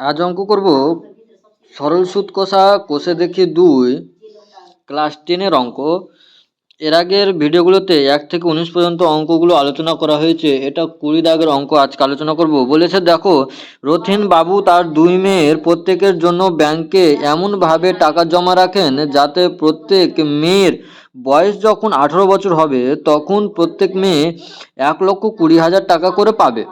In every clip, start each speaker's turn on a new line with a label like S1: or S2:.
S1: আজ অঙ্ক করব সরল সুদ কষা কোষে দেখি 2 ক্লাস 10-এর অঙ্ক। এর আগের ভিডিওগুলোতে 1 থেকে 19 পর্যন্ত অঙ্কগুলো আলোচনা করা হয়েছে। এটা 20 দাগের অঙ্ক আজকে আলোচনা করব। বলেছে দেখো, রথীন বাবু তার 2 মেয়ের প্রত্যেকের জন্য ব্যাংকে এমনভাবে টাকা জমা রাখেন যাতে প্রত্যেক মেয়ের বয়স যখন 18 বছর হবে তখন প্রত্যেক মেয়ে 1,20,000 টাকা করে পাবে।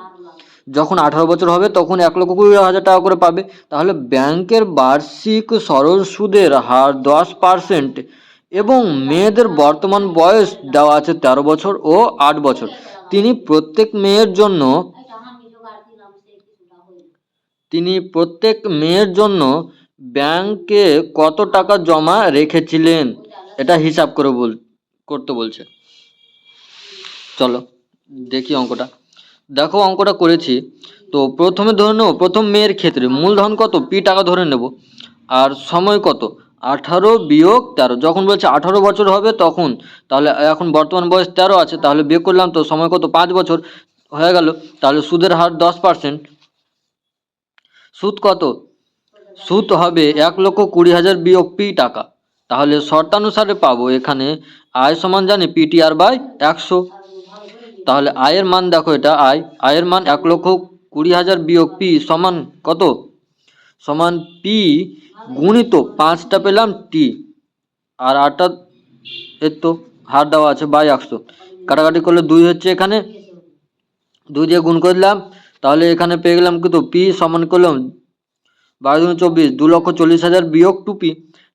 S1: যখন 18 বছর হবে তখন 1,20,000 টাকা করে পাবে। তাহলে ব্যাংকের বার্ষিক সরল সুদের হার 10% এবং মেয়েদের বর্তমান বয়স দেওয়া আছে 13 বছর ও 8 বছর। তিনি প্রত্যেক মেয়ের জন্য ব্যাংকে কত টাকা জমা রেখেছিলেন এটা হিসাব করতে বলছে। চলো দেখি অঙ্কটা। দেখো অঙ্কটা করেছি। তো প্রথমে ধরে নেব, প্রথম মেয়ের ক্ষেত্রে মূলধন কত, পি টাকা ধরে নেব। আর সময় কত, 18 বিয়োগ 13। যখন বলছে 18 বছর হবে তখন, তাহলে এখন বর্তমান বয়স 13 আছে, তাহলে বিয়োগ করলাম তো সময় কত, 5 বছর হয়ে গেল। তাহলে সুদের হার 10%। সুদ কত, সুদ হবে 1,20,000 বিয়োগ পি টাকা। তাহলে শর্তানুসারে পাবো এখানে আয় সমান জানি পিটিআর বাই 100। তাহলে আয়ের মান দেখো, এটা আয়ের মান 1,20,000 বিয়োগ পি সমান কত, সমান পি গুণিত 5টা পেলাম টি আর 8টা এর তো হার দেওয়া আছে বাই 100। কাটাকাটি করলে 2 হচ্ছে, এখানে 2 দিয়ে গুণ করলাম, তাহলে এখানে পেয়ে গেলাম কত, পি সমান করলাম 22 2,40,000 বিয়োগ 2p।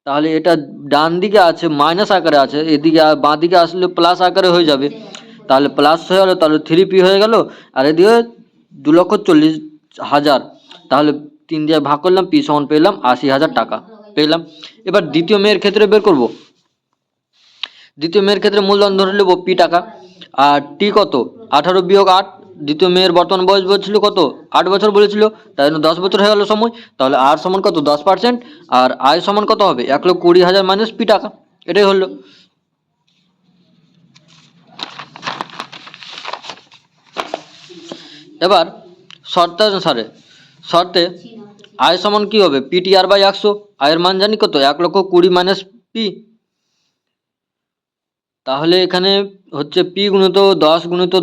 S1: তাহলে এটা ডান দিকে আছে মাইনাস আকারে আছে, এদিকে বাঁ দিকে আসলে প্লাস আকারে হয়ে যাবে। তাহলে প্লাস হয়ে গেল, তাহলে 3p হয়ে গেল, আর এদিকে 2,40,000। তাহলে 3 দিয়ে ভাগ করলাম, পি সমান পেলাম 80,000 টাকা পেলাম। এবার দ্বিতীয় মেয়ের ক্ষেত্রে বের করব। দ্বিতীয় মেয়ের ক্ষেত্রে মূলধন ধরে নেব পি টাকা, আর টি কত, 18 বিয়োগ 8। দ্বিতীয় মেয়ের বর্তমান বয়স বলছিল কত, 8 বছর বলেছিল, তাই জন্য 10 বছর হয়ে গেল সময়। তাহলে আর সমান কত, 10%, আর আয় সমান কত হবে, 1,20,000 মাইনাস পি টাকা। এটাই হলো। এবার শর্তে আয় সমান কি হবে, পিটিআর বাই 100। আয়ের মান জানি কত, 1,20,000 মাইনাস পি। তাহলে এখানে হচ্ছে পি গুণিত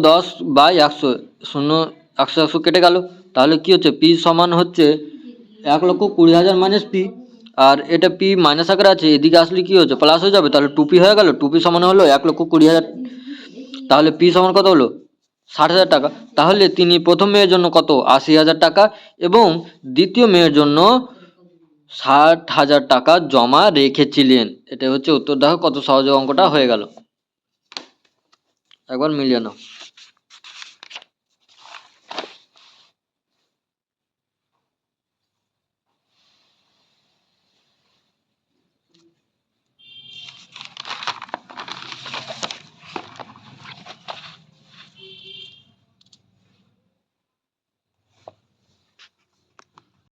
S1: 10 বাই 100, 0 100 100 কেটে গেল। তাহলে কি হচ্ছে, পি সমান হচ্ছে 1,20,000 মাইনাস পি, আর এটা পি মাইনাস আকারে আছে, এদিকে আসলে কি হচ্ছে, প্লাস হয়ে যাবে। তাহলে 2p হয়ে গেল, 2p সমান হলো 1,20,000। তাহলে পি সমান কত হলো, 60,000 টাকা। তাহলে তিনি প্রথম মেয়ের জন্য কত, 80,000 টাকা, এবং দ্বিতীয় মেয়ের জন্য 60,000 টাকা জমা রেখেছিলেন। এটা হচ্ছে উত্তর। দেখো কত সহজে অঙ্কটা হয়ে গেল, একবার মিলিয়ে নাও।